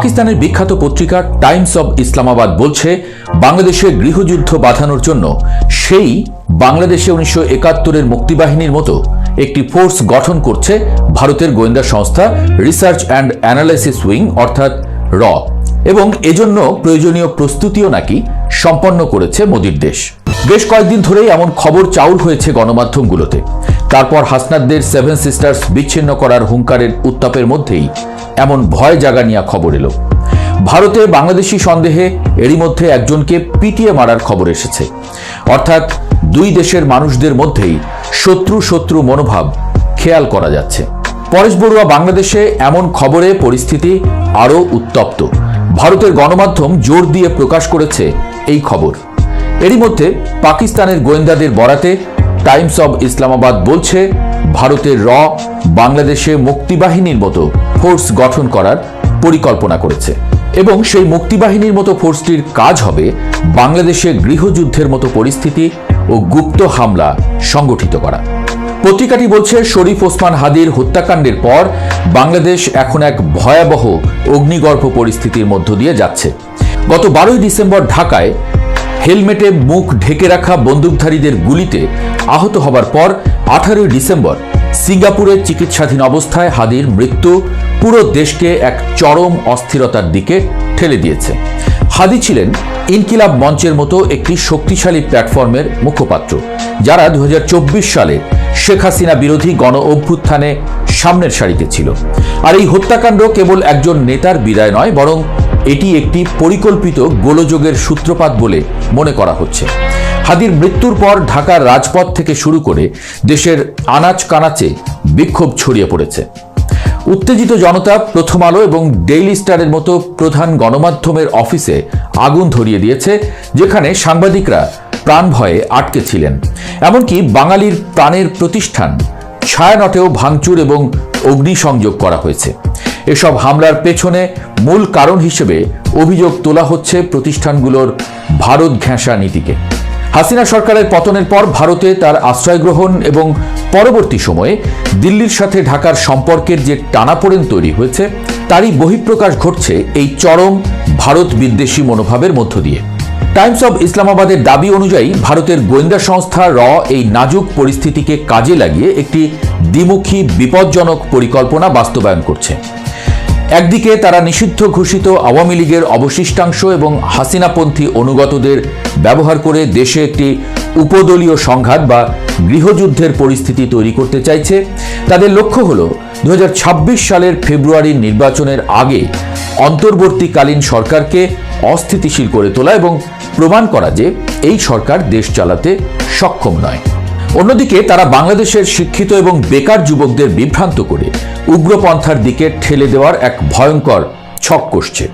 পাকিস্তানের বিখ্যাত পত্রিকা টাইমস অব ইসলামাবাদ বলছে, বাংলাদেশের গৃহযুদ্ধ বাঁধানোর জন্য সেই বাংলাদেশে 1971-এর মুক্তিবাহিনীর মতো একটি ফোর্স গঠন করছে ভারতের গোয়েন্দা সংস্থা রিসার্চ অ্যান্ড অ্যানালাইসিস উইং অর্থাৎ র, এবং এজন্য প্রয়োজনীয় প্রস্তুতিও নাকি সম্পন্ন করেছে মোদির দেশ। বেশ কয়েকদিন ধরেই এমন খবর চাউর হয়েছে গণমাধ্যমগুলোতে। তারপর হাসনাতদের সেভেন সিস্টার্স বিচ্ছিন্ন করার হুঙ্কারের উত্তাপের মধ্যেই এমন ভয় জাগানিয়া খবর এলো। ভারতে বাংলাদেশি সন্দেহে এরই মধ্যে একজনকে পিটিয়ে মারার খবর এসেছে। অর্থাৎ দুই দেশের মানুষদের মধ্যেই শত্রু শত্রু মনোভাব খেয়াল করা যাচ্ছে। পরেশ বড়ুয়া বাংলাদেশে এমন খবরে পরিস্থিতি আরও উত্তপ্ত। ভারতের গণমাধ্যম জোর দিয়ে প্রকাশ করেছে এই খবর। এরই মধ্যে পাকিস্তানের গোয়েন্দাদের বরাতে টাইমস অব ইসলামাবাদ বলছে, ভারতের র বাংলাদেশে মুক্তিবাহিনীর মতো ফোর্স গঠন করার পরিকল্পনা করেছে এবং সেই মুক্তিবাহিনীর মতো ফোর্সটির কাজ হবে বাংলাদেশে গৃহযুদ্ধের মতো পরিস্থিতি ও গুপ্ত হামলা সংগঠিত করা। পত্রিকাটি বলছে, শরীফ ওসমান হাদির হত্যাকাণ্ডের পর বাংলাদেশ এখন এক ভয়াবহ অগ্নিগর্ভ পরিস্থিতির মধ্য দিয়ে যাচ্ছে। গত 12ই ডিসেম্বর ঢাকায় হেলমেটে মুখ ঢেকে রাখা বন্দুকধারীদের গুলিতে আহত হবার পর 18ই ডিসেম্বর সিঙ্গাপুরে চিকিৎসাধীন অবস্থায় হাদির মৃত্যু পুরো দেশকে এক চরম অস্থিরতার দিকে ঠেলে দিয়েছে। হাদি ছিলেন ইনকিলাব মঞ্চের মতো একটি শক্তিশালী প্ল্যাটফর্মের মুখপাত্র, যারা 2024 সালে শেখ হাসিনা বিরোধী গণ অভ্যুত্থানে সামনের সারিতে ছিল। আর এই হত্যাকাণ্ড কেবল একজন নেতার বিদায় নয়, বরং এটি একটি পরিকল্পিত গোলযোগের সূত্রপাত বলে মনে করা হচ্ছে। হাদির মৃত্যুর পর ঢাকার রাজপথ থেকে শুরু করে দেশের আনাচ কানাচে বিক্ষোভ ছড়িয়ে পড়েছে। উত্তেজিত জনতা প্রথম আলো এবং ডেইলি স্টারের মতো প্রধান গণমাধ্যমের অফিসে আগুন ধরিয়ে দিয়েছে, যেখানে সাংবাদিকরা প্রাণ ভয়ে আটকে ছিলেন। এমনকি বাঙালির প্রাণের প্রতিষ্ঠান ছায়ানটেও ভাঙচুর এবং অগ্নিসংযোগ করা হয়েছে। এসব হামলার পেছনে মূল কারণ হিসেবে অভিযোগ তোলা হচ্ছে প্রতিষ্ঠানগুলোর ভারত ঘেঁষা নীতিকে। হাসিনা সরকারের পতনের পর ভারতে তার আশ্রয় গ্রহণ এবং পরবর্তী সময়ে দিল্লির সাথে ঢাকার সম্পর্কের যে টানাপোড়েন তৈরি হয়েছে, তারই বহিঃপ্রকাশ ঘটছে এই চরম ভারত বিদ্বেষী মনোভাবের মধ্য দিয়ে। টাইমস অব ইসলামাবাদের দাবি অনুযায়ী ভারতের গোয়েন্দা সংস্থা র এই নাজুক পরিস্থিতিকে কাজে লাগিয়ে একটি দ্বিমুখী বিপজ্জনক পরিকল্পনা বাস্তবায়ন করছে। একদিকে তারা নিষিদ্ধ ঘোষিত আওয়ামী লীগের অবশিষ্টাংশ এবং হাসিনাপন্থী অনুগতদের ব্যবহার করে দেশে একটি উপদলীয় সংঘাত বা গৃহযুদ্ধের পরিস্থিতি তৈরি করতে চাইছে। তাদের লক্ষ্য হল 2026 সালের ফেব্রুয়ারির নির্বাচনের আগে অন্তর্বর্তীকালীন সরকারকে অস্থিতিশীল করে তোলা এবং প্রমাণ করা যে এই সরকার দেশ চালাতে সক্ষম নয়। অন্যদিকে তারা বাংলাদেশের শিক্ষিত এবং বেকার যুবকদের বিভ্রান্ত করে উগ্রপন্থার দিকে ঠেলে দেওয়ার এক ভয়ঙ্কর ছক কষছে।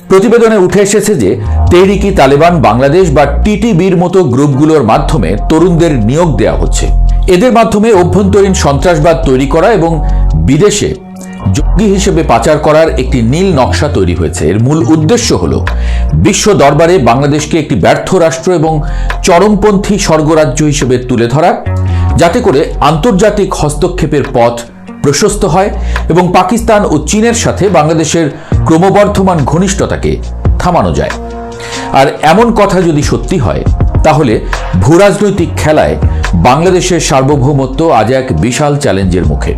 প্রতিবেদনে উঠে এসেছে যে তেহরিকি তালেবান বাংলাদেশ বা টিটিবির মতো গ্রুপগুলোর মাধ্যমে তরুণদের নিয়োগ দেওয়া হচ্ছে। এদের মাধ্যমে অভ্যন্তরীণ সন্ত্রাসবাদ তৈরি করা এবং বিদেশে জঙ্গি হিসেবে পাচার করার একটি নীল নকশা তৈরি হয়েছে। এর মূল উদ্দেশ্য হল বিশ্ব দরবারে বাংলাদেশকে একটি ব্যর্থ রাষ্ট্র এবং চরমপন্থী স্বর্গরাজ্য হিসেবে তুলে ধরা, যাতে করে আন্তর্জাতিক হস্তক্ষেপের পথ প্রশস্ত হয় এবং পাকিস্তান ও চীনের সাথে বাংলাদেশের ক্রমবর্ধমান ঘনিষ্ঠতাকে থামানো যায়। আর এমন কথা যদি সত্যি হয়, তাহলে ভূরাজনৈতিক খেলায় বাংলাদেশের সার্বভৌমত্ব আজ এক বিশাল চ্যালেঞ্জের মুখে।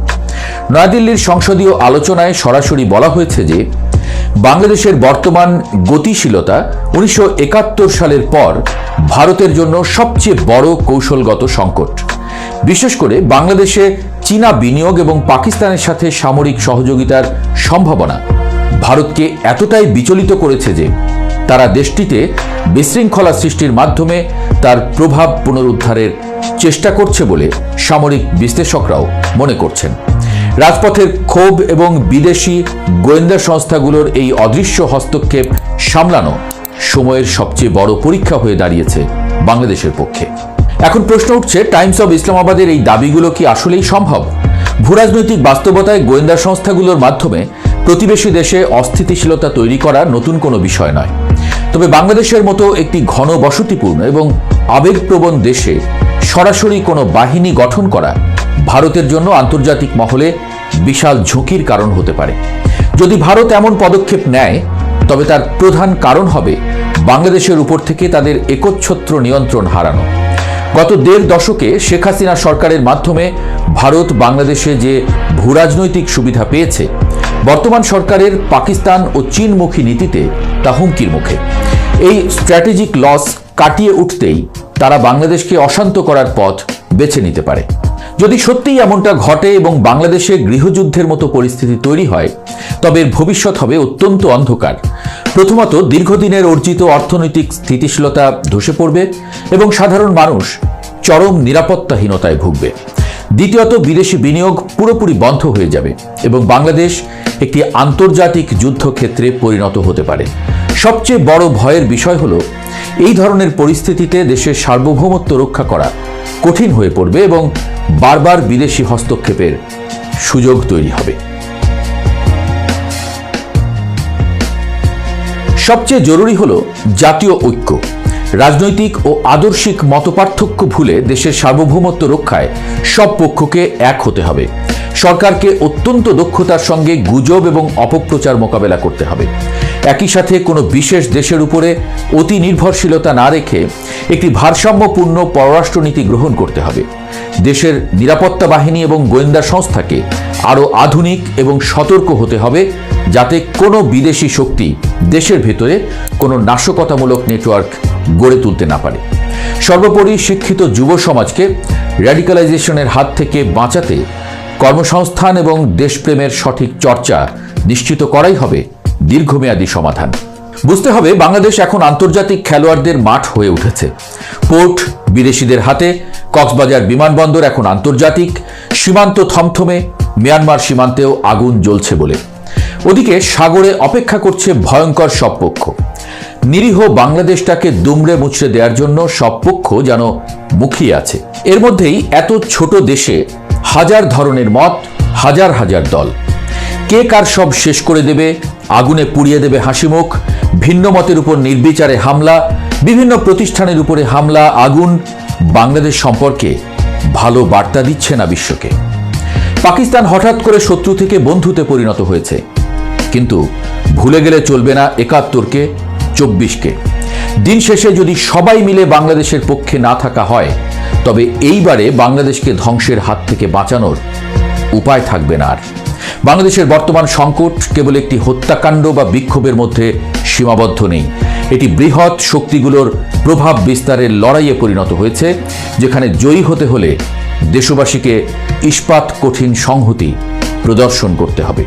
নয়াদিল্লির সংসদীয় আলোচনায় সরাসরি বলা হয়েছে যে বাংলাদেশের বর্তমান গতিশীলতা 1971 সালের পর ভারতের জন্য সবচেয়ে বড় কৌশলগত সংকট। বিশেষ করে বাংলাদেশে চীনা বিনিয়োগ এবং পাকিস্তানের সাথে সামরিক সহযোগিতার সম্ভাবনা ভারতকে এতটাই বিচলিত করেছে যে তারা দেশটিতে বিশৃঙ্খলা সৃষ্টির মাধ্যমে তার প্রভাব পুনরুদ্ধারের চেষ্টা করছে বলে সামরিক বিশ্লেষকরাও মনে করছেন। রাজপথের ক্ষোভ এবং বিদেশি গোয়েন্দা সংস্থাগুলোর এই অদৃশ্য হস্তক্ষেপ সামলানো সময়ের সবচেয়ে বড় পরীক্ষা হয়ে দাঁড়িয়েছে বাংলাদেশের পক্ষে। এখন প্রশ্ন উঠছে, টাইমস অব ইসলামাবাদের এই দাবিগুলো কি আসলেই সম্ভব? ভূরাজনৈতিক বাস্তবতায় গোয়েন্দা সংস্থাগুলোর মাধ্যমে প্রতিবেশী দেশে অস্থিতিশীলতা তৈরি করা নতুন কোনো বিষয় নয়। তবে বাংলাদেশের মতো একটি ঘনবসতিপূর্ণ এবং আবেগপ্রবণ দেশে সরাসরি কোনো বাহিনী গঠন করা ভারতের জন্য আন্তর্জাতিক মহলে বিশাল ঝুঁকির কারণ হতে পারে। যদি ভারত এমন পদক্ষেপ নেয়, তবে তার প্রধান কারণ হবে বাংলাদেশের উপর থেকে তাদের একচ্ছত্র নিয়ন্ত্রণ হারানো। গত ১.৫ দশকে শেখ হাসিনা সরকারের মাধ্যমে ভারত বাংলাদেশে যে ভূরাজনৈতিক সুবিধা পেয়েছে, বর্তমান সরকারের পাকিস্তান ও চীনমুখী নীতিতে তা হুমকির মুখে। এই স্ট্র্যাটেজিক লস কাটিয়ে উঠতেই তারা বাংলাদেশকে অশান্ত করার পথ বেছে নিতে পারে। যদি সত্যিই এমনটা ঘটে এবং বাংলাদেশে গৃহযুদ্ধের মতো পরিস্থিতি তৈরি হয়, তবে এর ভবিষ্যৎ হবে অত্যন্ত অন্ধকার। প্রথমত, দীর্ঘদিনের অর্জিত অর্থনৈতিক স্থিতিশীলতা ধসে পড়বে এবং সাধারণ মানুষ চরম নিরাপত্তাহীনতায় ভুগবে। দ্বিতীয়ত, বিদেশি বিনিয়োগ পুরোপুরি বন্ধ হয়ে যাবে এবং বাংলাদেশ একটি আন্তর্জাতিক যুদ্ধক্ষেত্রে পরিণত হতে পারে। সবচেয়ে বড় ভয়ের বিষয় হলো, এই ধরনের পরিস্থিতিতে দেশের সার্বভৌমত্ব রক্ষা করা কঠিন হয়ে পড়বে এবং বারবার বিদেশি হস্তক্ষেপের সুযোগ তৈরি হবে। সবচেয়ে জরুরি হলো জাতীয় ঐক্য। রাজনৈতিক ও আদর্শিক মতপার্থক্য ভুলে দেশের সার্বভৌমত্ব রক্ষায় সব পক্ষকে এক হতে হবে। সরকারকে অত্যন্ত দক্ষতার সঙ্গে গুজব এবং অপপ্রচার মোকাবেলা করতে হবে। একই সাথে কোনো বিশেষ দেশের উপরে অতি নির্ভরশীলতা না রেখে একটি ভারসাম্যপূর্ণ পররাষ্ট্রনীতি গ্রহণ করতে হবে। দেশের নিরাপত্তা বাহিনী এবং গোয়েন্দা সংস্থাকে আরও আধুনিক এবং সতর্ক হতে হবে, যাতে কোনো বিদেশি শক্তি দেশের ভেতরে কোনো নাশকতামূলক নেটওয়ার্ক গড়ে তুলতে না পারে। সর্বোপরি, শিক্ষিত যুব সমাজকে র্যাডিক্যালাইজেশনের হাত থেকে বাঁচাতে কর্মসংস্থান এবং দেশপ্রেমের সঠিক চর্চা নিশ্চিত করাই হবে দীর্ঘমেয়াদী সমাধান। বুঝতে হবে, বাংলাদেশ এখন আন্তর্জাতিক খেলোয়াড়দের মাঠ হয়ে উঠেছে। পোর্ট বিদেশিদের হাতে, কক্সবাজার বিমানবন্দর এখন আন্তর্জাতিক, সীমান্ত থমথমে, মিয়ানমার সীমান্তেও আগুন জ্বলছে বলে। ওদিকে সাগরে অপেক্ষা করছে ভয়ঙ্কর সব পক্ষ। নিরীহ বাংলাদেশটাকে দুমড়ে মুচড়ে দেওয়ার জন্য সব পক্ষ যেন মুখিয়ে আছে। এর মধ্যেই এত ছোট দেশে হাজার ধরনের মত, হাজার হাজার দল। কে কার সব শেষ করে দেবে, আগুনে পুড়িয়ে দেবে হাসিমুখ, ভিন্ন মতের উপর নির্বিচারে হামলা, বিভিন্ন প্রতিষ্ঠানের উপরে হামলা, আগুন বাংলাদেশ সম্পর্কে ভালো বার্তা দিচ্ছে না বিশ্বকে। পাকিস্তান হঠাৎ করে শত্রু থেকে বন্ধুতে পরিণত হয়েছে, কিন্তু ভুলে গেলে চলবে না ৭১কে, ২৪কে। দিন শেষে যদি সবাই মিলে বাংলাদেশের পক্ষে না থাকা হয়, তবে এইবারে বাংলাদেশকে ধ্বংসের হাত থেকে বাঁচানোর উপায় থাকবে না আর। বাংলাদেশের বর্তমান সংকট কেবল একটি হত্যাকাণ্ড বা বিক্ষোভের মধ্যে সীমাবদ্ধ নেই। এটি বৃহৎ শক্তিগুলোর প্রভাব বিস্তারের লড়াইয়ে পরিণত হয়েছে, যেখানে জয়ী হতে হলে দেশবাসীকে ইস্পাত কঠিন সংহতি প্রদর্শন করতে হবে।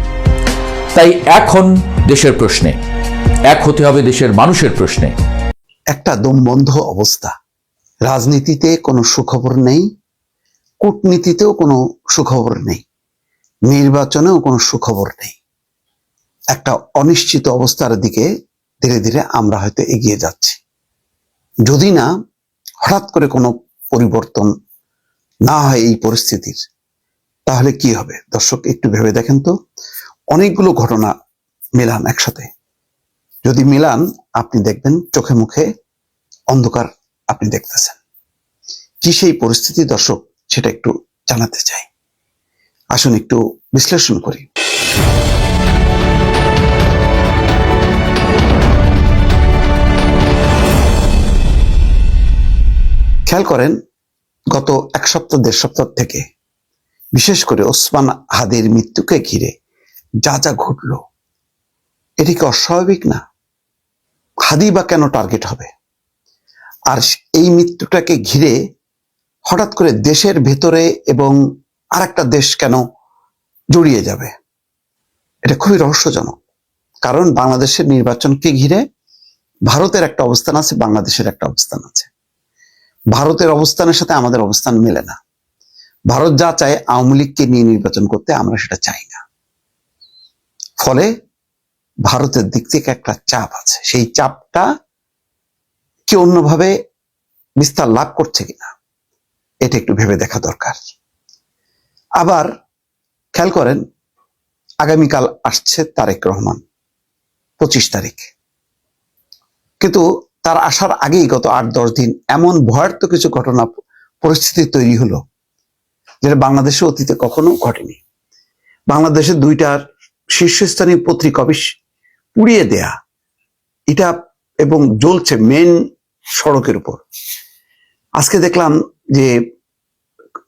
তাই এখন দেশের প্রশ্নে এক হতে হবে, দেশের মানুষের প্রশ্নে। একটা দমবন্ধ অবস্থা। রাজনীতিতে কোনো সুখবর নেই, কূটনীতিতেও কোনো সুখবর নেই, নির্বাচনেও কোনো সুখবর নেই। একটা অনিশ্চিত অবস্থার দিকে ধীরে ধীরে আমরা হয়তো এগিয়ে যাচ্ছি। যদি না হঠাৎ করে কোনো পরিবর্তন না হয় এই পরিস্থিতির, তাহলে কি হবে? দর্শক, একটু ভেবে দেখেন তো, অনেকগুলো ঘটনা মেলান একসাথে। যদি মিলান, আপনি দেখবেন চোখে মুখে অন্ধকার আপনি দেখতেছেন। কি সেই পরিস্থিতি দর্শক, সেটা একটু জানাতে চাই। আসুন একটু বিশ্লেষণ করি। খেয়াল করেন, গত ১ সপ্তাহ ১.৫ সপ্তাহ থেকে বিশেষ করে ওসমান হাদির মৃত্যুকে ঘিরে যা যা ঘটল, এটি কি অস্বাভাবিক না? হাদি বা কেন টার্গেট হবে? আর এই মৃত্যুটাকে ঘিরে হঠাৎ করে দেশের ভেতরে এবং আরেকটা দেশ কেন জড়িয়ে যাবে? এটা খুবই রহস্যজনক। কারণ বাংলাদেশের নির্বাচনকে ঘিরে ভারতের একটা অবস্থান আছে, বাংলাদেশের একটা অবস্থান আছে। ভারতের অবস্থানের সাথে আমাদের অবস্থান মেলে না। ভারত যা চায় আওয়ামী লীগকে নিয়ে নির্বাচন করতে, আমরা সেটা চাই না। ফলে ভারতের দিক থেকে একটা চাপ আছে। সেই চাপটা কি অন্যভাবে বিস্তার লাভ করছে কিনা, এটা একটু ভেবে দেখা দরকার। আবার খেয়াল করেন, আগামীকাল আসছে তারেক রহমান, ২৫ তারিখ। কিন্তু তার আসার আগেই গত ৮-১০ দিন এমন ভয়ার্থ কিছু ঘটনা পরিস্থিতি তৈরি হলো, যেটা বাংলাদেশে অতীতে কখনো ঘটেনি। বাংলাদেশের ২টা শীর্ষস্থানীয় পত্রিকা অফিস পুড়িয়ে দেয়া, এটা এবং জ্বলছে মেন সড়কের উপর। আজকে দেখলাম যে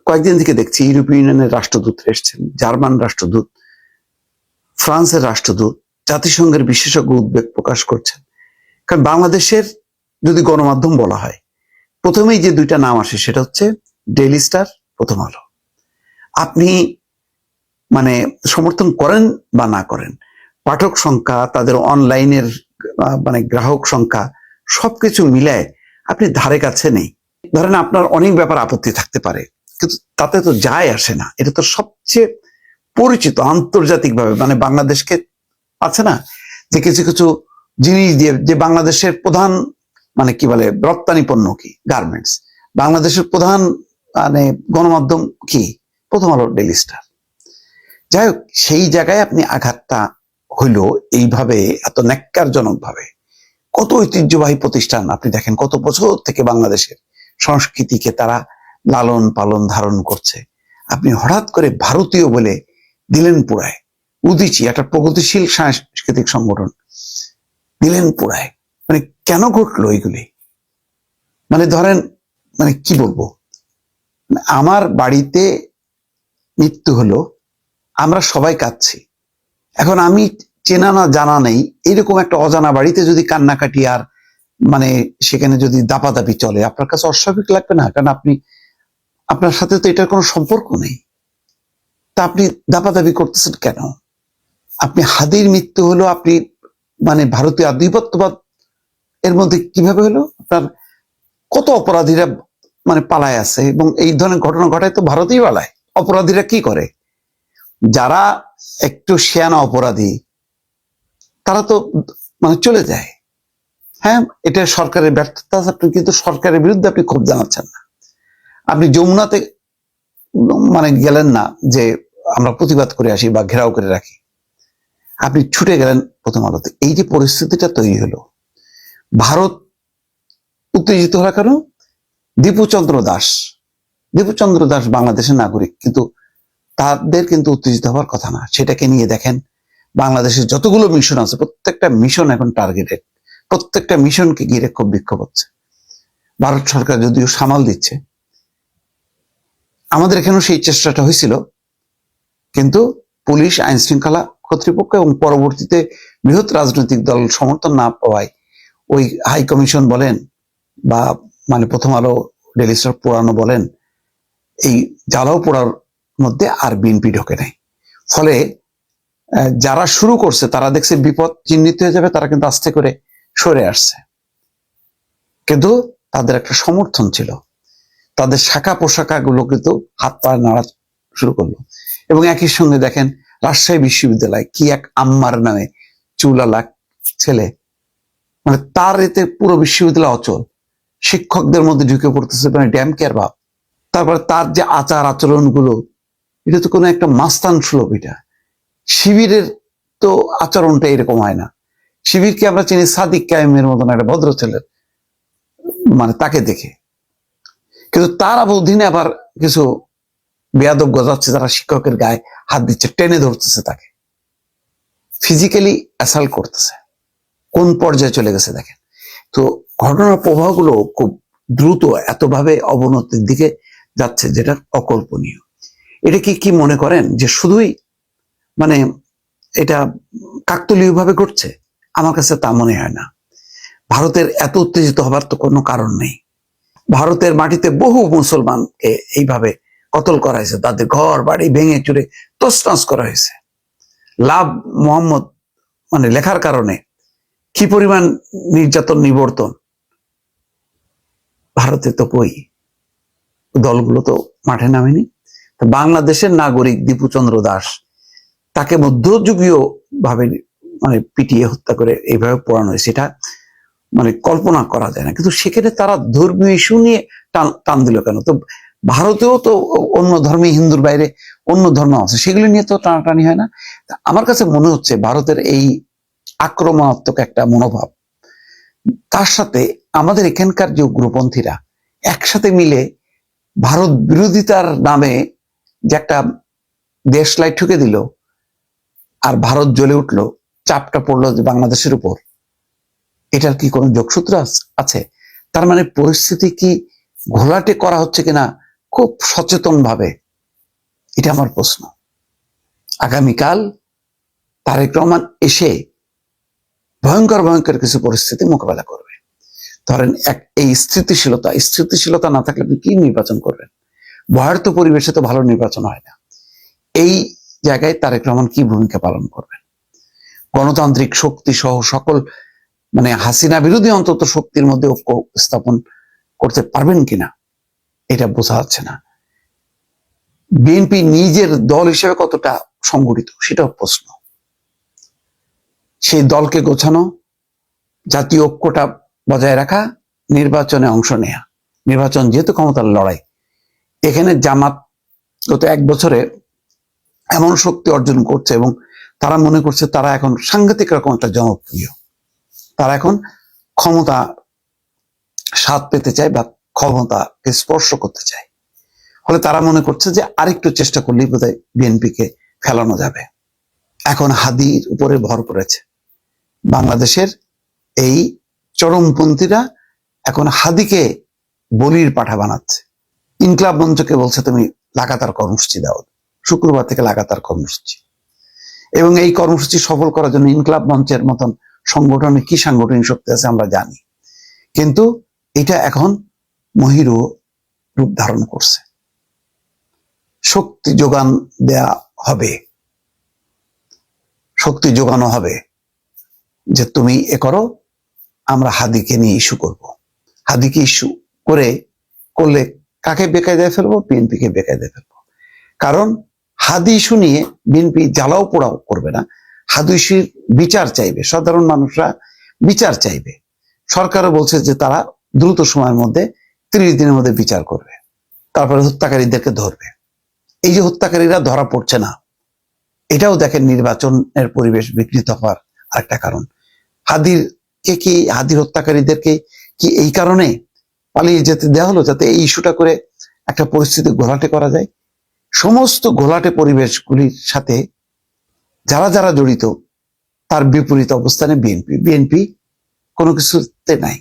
কয়েকদিন থেকে দেখছি ইউরোপীয় ইউনিয়নের রাষ্ট্রদূত এসেছেন, জার্মান রাষ্ট্রদূত, ফ্রান্সের রাষ্ট্রদূত, জাতিসংঘের বিশেষজ্ঞ উদ্বেগ প্রকাশ করছেন। কারণ বাংলাদেশের যদি গণমাধ্যম বলা হয়, প্রথমেই যে দুইটা নাম আসে সেটা হচ্ছে ডেইলি স্টার, প্রথম আলো। আপনি মানে সমর্থন করেন বা না করেন, পাঠক সংখ্যা, তাদের অনলাইনের মানে গ্রাহক সংখ্যা সবকিছু মিলায় আপনি ধারে কাছে নেই। ধরেন আপনার অনেক ব্যাপার আপত্তি থাকতে পারে, কিন্তু তাতে তো যায় আসে না। এটা তো সবচেয়ে পরিচিত আন্তর্জাতিকভাবে, মানে বাংলাদেশকে আছে না যে কিছু কিছু জিনিস দিয়ে, যে বাংলাদেশের প্রধান মানে কি বলে রপ্তানি পণ্য কি, গার্মেন্টস। বাংলাদেশের প্রধান মানে গণমাধ্যম কি, প্রথম আলো, ডেইলি স্টার। যাই হোক, সেই জায়গায় আপনি আঘাতটা হইল এইভাবে, এত ন্যাক্কারজনক ভাবে। কত ঐতিহ্যবাহী প্রতিষ্ঠান আপনি দেখেন, কত বছর থেকে বাংলাদেশের সংস্কৃতিকে তারা লালন পালন ধারণ করছে। আপনি হঠাৎ করে ভারতীয় বলে দিলেন পোড়ায়। উদীচী একটা প্রগতিশীল সাংস্কৃতিক সংগঠন দিলেন পোড়ায়। মানে কেন ঘটলো এগুলি? মানে ধরেন, মানে কি বলবো, আমার বাড়িতে মৃত্যু হলো, আমরা সবাই কাঁদছি। এখন আমি চেনা না জানা নেই এরকম একটা অজানা বাড়িতে যদি কান্নাকাটি আর মানে সেখানে যদি দাপাদাপি চলে, আপনার কাছে অস্বাভাবিক লাগবে না? কারণ আপনি, আপনার সাথে তো এটার কোনো সম্পর্ক নেই, তা আপনি দাপাদাপি করতেছেন কেন? আপনি হাদির মৃত্যু হলো, আপনি মানে ভারতীয় আধিপত্যবাদ এর মধ্যে কিভাবে হলো? আপনার কত অপরাধীরা মানে পালায় আছে, এবং এই ধরনের ঘটনা ঘটায় তো ভারতেই পালায়। অপরাধীরা কি করে? যারা একটু শিয়ানা অপরাধী তারা তো মানে চলে যায়। হ্যাঁ, এটা সরকারের ব্যর্থতা, আপনি কিন্তু সরকারের বিরুদ্ধে আপনি ক্ষোভ জানাচ্ছেন না। আপনি যমুনাতে মানে গেলেন না যে আমরা প্রতিবাদ করে আসি বা ঘেরাও করে রাখি, আপনি ছুটে গেলেন প্রথম আলোতে। এই যে পরিস্থিতিটা তৈরি হলো, ভারত উত্তেজিত হলো কেন? দীপুচন্দ্র দাস বাংলাদেশের নাগরিক, কিন্তু তাদের কিন্তু উত্তেজিত হওয়ার কথা না। সেটাকে নিয়ে দেখেন বাংলাদেশের যতগুলো মিশন আছে, প্রত্যেকটা মিশন এখন টার্গেটেড, প্রত্যেকটা মিশনকে ঘিরে খুব বিক্ষোভ হচ্ছে। ভারত সরকার যদিও সামাল দিচ্ছে, আমাদের এখানেও সেই চেষ্টাটা হয়েছিল, কিন্তু পুলিশ, আইন শৃঙ্খলা কর্তৃপক্ষ এবং পরবর্তীতে বৃহৎ রাজনৈতিক দল সমর্থন না পাওয়ায় ওই হাই কমিশন বলেন বা মানে প্রথম আলো, ডেইলি স্টার পোড়ানো বলেন, এই জ্বালাও পোড়ার মধ্যে আর বিএনপি ঢোকে নাই। ফলে যারা শুরু করছে তারা দেখছে বিপদ চিহ্নিত হয়ে যাবে, তারা কিন্তু আস্তে করে সরে আসছে। কিন্তু তাদের একটা সমর্থন ছিল, তাদের শাখা পোশাকা গুলো কিন্তু হাত পা নাড়া শুরু করলো। এবং একই সঙ্গে দেখেন রাজশাহী বিশ্ববিদ্যালয়, কি এক আম্মার নামে চুলালা ছেলে, মানে তার এতে পুরো বিশ্ববিদ্যালয় অচল, শিক্ষকদের মধ্যে ঢুকে পড়তেছে মানে ড্যাম কেয়ার ভাব। তারপরে তার যে আচার আচরণ গুলো, এটা তো কোনো একটা মাস্তান সুলভ। এটা শিবিরের তো আচরণটা এরকম হয় না। শিবিরকে আমরা চিনি সাদিক কায়েমের মতন একটা ভদ্র ছেলের, মানে তাকে দেখে। কিন্তু তার অধীনে আবার কিছু বেয়াদব গজাচ্ছে, যারা শিক্ষকের গায়ে হাত দিচ্ছে, টেনে ধরতেছে, তাকে ফিজিক্যালি অ্যাসাল্ট করতেছে। কোন পর্যায়ে চলে গেছে দেখেন। তো ঘটনার প্রবাহগুলো খুব দ্রুত এতভাবে অবনতির দিকে যাচ্ছে, যেটা অকল্পনীয়। এটা কি মনে করেন যে শুধুই মানে এটা কাকতালীয় ভাবে ঘটছে? আমার কাছে তা মনে হয় না। ভারতের এত উত্তেজিত হবার তো কোনো কারণ নেই। ভারতের মাটিতে বহু মুসলমানকে এইভাবে কতল করা হয়েছে, তাদের ঘর বাড়ি ভেঙে চুরে তছনছ করা হয়েছে। লাভ মোহাম্মদ মানে লেখার কারণে কি পরিমাণ নির্যাতন নিবর্তন। ভারতে তো কই দলগুলো তো মাঠে নামেনি। বাংলাদেশের নাগরিক দীপুচন্দ্র দাস, তাকে মধ্যযুগীয় ভাবে মানে পিটিয়ে হত্যা করে এইভাবে পোড়ানো হয়েছে, এটা মানে কল্পনা করা যায় না। কিন্তু সেখানে তারা ধর্মীয় ইস্যু নিয়ে টান দিল কেন? তো ভারতেও তো অন্য ধর্মী, হিন্দুর বাইরে অন্য ধর্ম আছে, সেগুলি নিয়ে তো টানাটানি হয় না। আমার কাছে মনে হচ্ছে ভারতের এই আক্রমণাত্মক একটা মনোভাব, তার সাথে আমাদের এখানকার যে উগ্রপন্থীরা একসাথে মিলে ভারত বিরোধিতার নামে যে একটা দেশলাই ঠুকে দিল, আর ভারত জ্বলে উঠলো, চাপটা পড়লো যে বাংলাদেশের উপর, এটার কি কোনো যোগসূত্র আছে? তার মানে পরিস্থিতি কি ঘোলাটে করা হচ্ছে কিনা খুব সচেতন ভাবে, এটা আমার প্রশ্ন। আগামীকাল তারেক রহমান এসে ভয়ঙ্কর ভয়ঙ্কর কিছু পরিস্থিতি মোকাবেলা করবে। ধরেন এই স্থিতিশীলতা না থাকলে আপনি কি নির্বাচন করবেন? ভয়ার্থ পরিবেশে তো ভালো নির্বাচন হয় না। এই জায়গায় তারেক রহমান কি ভূমিকা পালন করবেন? গণতান্ত্রিক শক্তি সহ সকল মানে হাসিনা বিরোধী অন্তত শক্তির মধ্যে ঐক্য স্থাপন করতে পারবেন কিনা এটা বোঝা যাচ্ছে না। বিএনপি নিজের দল হিসেবে কতটা সংগঠিত সেটাও প্রশ্ন। সেই দলকে গোছানো, জাতীয় ঐক্যটা বজায় রাখা, নির্বাচনে অংশ নেয়া, নির্বাচন যেহেতু ক্ষমতার লড়াই, এখানে জামাত গত 1 বছরে এমন শক্তি অর্জন করছে এবং তারা মনে করছে তারা এখন সাংঘাতিক রকম একটা জনপ্রিয়, তারা এখন ক্ষমতা স্বাদ পেতে চায় বা ক্ষমতাকে স্পর্শ করতে চায়। ফলে তারা মনে করছে যে আরেকটু চেষ্টা করলেই বোধহয় বিএনপিকে ফেলানো যাবে। এখন হাদির উপরে ভর করেছে বাংলাদেশের এই চরমপন্থীরা, এখন হাদিকে বলির পাঠা বানাচ্ছে। ইনকলাব মঞ্চকে বলছে তুমি লাগাতার কর্মসূচি দাও, শুক্রবার থেকে লাগাতার কর্মসূচি, এবং এই কর্মসূচি সফল করার জন্য ইনকলাব মঞ্চের মতন সংগঠনে কি সাংগঠনিক শক্তি আছে আমরা জানি, কিন্তু এটা এখন মহিরু রূপ ধারণ করছে। শক্তি যোগান দেয়া হবে, শক্তি যোগানো হবে যে তুমি এ করো, আমরা হাদিকে নিয়ে ইস্যু করব। হাদিকে ইস্যু করলে কাকে বেকায়দায় ফেলবো? বিএনপিকে বেকায়দায় ফেলবো। কারণ হাদি ইস্যু নিয়ে বিএনপি জ্বালাও পোড়াও করবে না, হাদি ইস্যুর বিচার চাইবে, সাধারণ মানুষরা বিচার চাইবে। সরকারও বলছে যে তারা দ্রুত সময়ের মধ্যে 30 দিনের মধ্যে বিচার করবে, তারপরে হত্যাকারীদেরকে ধরবে। এই যে হত্যাকারীরা ধরা পড়ছে না, এটাও দেখেন নির্বাচনের পরিবেশ বিঘ্নিত হওয়ার আরেকটা কারণ। হাদির হত্যাকারীদেরকে কি এই কারণে পালিয়ে যেতে দেওয়া হলো যাতে এই ইস্যুটা করে একটা পরিস্থিতি ঘোলাটে করা যায়? সমস্ত ঘোলাটে পরিবেশগুলির সাথে যারা যারা জড়িত তার বিপরীত অবস্থানে বিএনপি কোনো কিছুতে নাই।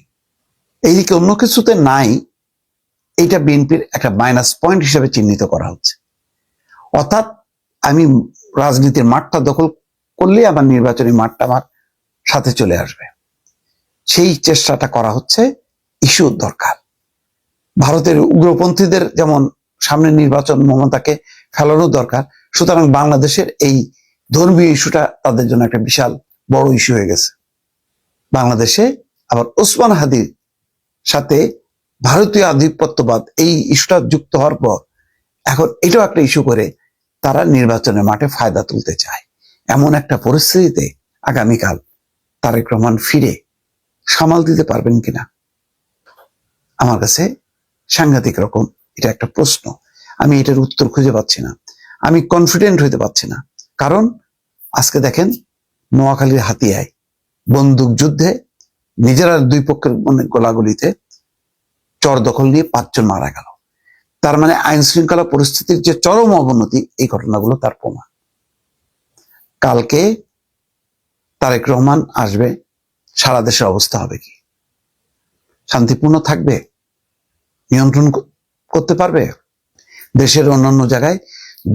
এইদিকে অন্য কিছুতে নাই, এইটা বিএনপির একটা মাইনাস পয়েন্ট হিসেবে চিহ্নিত করা হচ্ছে। অর্থাৎ আমি রাজনীতির মাঠটা দখল করলে আমার নির্বাচনী মাঠটা আমার সাথে চলে আসবে, সেই চেষ্টাটা করা হচ্ছে। ইস্যু দরকার। ভারতের উগ্রপন্থীদের যেমন সামনে নির্বাচন মমতাকে ফেলানো দরকার, সুতরাং বাংলাদেশের এই ধর্মীয় ইস্যুটা তাদের জন্য একটা বিশাল বড় ইস্যু হয়ে গেছে। বাংলাদেশে আবার ওসমান হাদির সাথে ভারতীয় আধিপত্যবাদ এই ইস্যুটা যুক্ত হওয়ার পর এখন এটাও একটা ইস্যু করে তারা নির্বাচনের মাঠে ফায়দা তুলতে চায়। এমন একটা পরিস্থিতিতে আগামীকাল তারেক রহমান ফিরে সামাল দিতে পারবেন কিনা আমার কাছে সাংঘাতিক রকম এটা একটা প্রশ্ন। আমি এটার উত্তর খুঁজে পাচ্ছি না, আমি কনফিডেন্ট হইতে পারছি না। কারণ আজকে দেখেন নোয়াখালীর হাতিয়ায় বন্দুক যুদ্ধে নিজেরা দুই পক্ষের গোলাগুলিতে চর দখল নিয়ে 5 জন মারা গেল। তার মানে আইন শৃঙ্খলা পরিস্থিতির যে চরম অবনতি, এই ঘটনাগুলো তার প্রমাণ। কালকে তারেক রহমান আসবে, সারা দেশের অবস্থা হবে কি? শান্তিপূর্ণ থাকবে? নিয়ন্ত্রণ করতে পারবে? দেশের অন্যান্য জায়গায়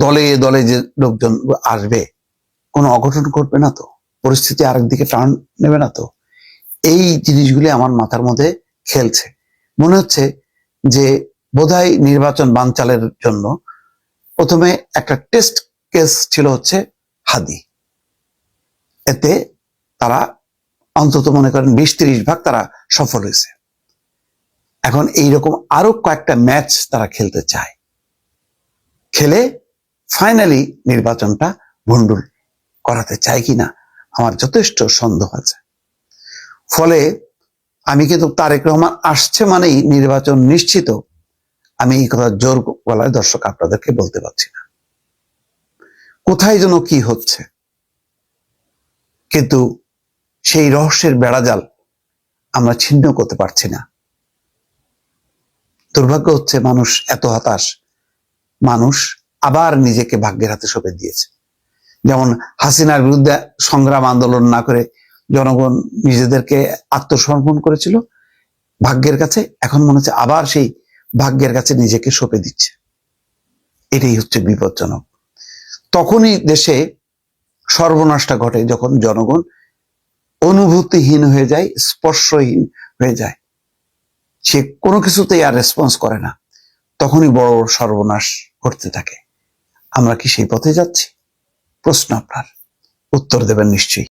দলে দলে যে লোকজন আসবে, কোনো অঘটন ঘটবে না তো? পরিস্থিতি আরেকদিকে টার্ন নেবে না তো? এই জিনিসগুলি আমার মাথার মধ্যে খেলছে। মনে হচ্ছে যে বোধহয় নির্বাচন বানচালের জন্য প্রথমে একটা টেস্ট কেস ছিল হচ্ছে হাদি, এতে তারা অন্তত মনে করেন 20-30 ভাগ তারা সফল হয়েছে। এখন এইরকম আরো কয়েকটা ম্যাচ তারা খেলতে চায়, খেলে ফাইনালি নির্বাচনটা ভণ্ডুল করাতে চায় কিনা আমার যথেষ্ট সন্দেহ আছে। ফলে আমি কিন্তু তারেক রহমান আসছে মানেই নির্বাচন নিশ্চিত, আমি এই কথা জোর গলায় দর্শক আপনাদেরকে বলতে পারছি না। কোথায় যেন কি হচ্ছে, কিন্তু সেই রহস্যের বেড়াজাল আমরা ছিন্ন করতে পারছি না। দুর্ভাগ্য হচ্ছে মানুষ এত হতাশ, মানুষ আবার নিজেকে ভাগ্যের হাতে সঁপে দিয়েছে। যেমন হাসিনার বিরুদ্ধে সংগ্রাম আন্দোলন না করে জনগণ নিজেদেরকে আত্মসমর্পণ করেছিল ভাগ্যের কাছে, এখন মনে হচ্ছে আবার সেই ভাগ্যের কাছে নিজেকে সঁপে দিচ্ছে। এটাই হচ্ছে বিপজ্জনক। তখনই দেশে সর্বনাশটা ঘটে, যখন জনগণ অনুভূতিহীন হয়ে যায়, স্পর্শহীন হয়ে যায়, সে কোনো কিছুতেই আর রেসপন্স করে না, তখনই বড় সর্বনাশ ঘটতে থাকে। আমরা কি সেই পথে যাচ্ছি? প্রশ্ন আপনার, উত্তর দেবেন নিশ্চয়ই।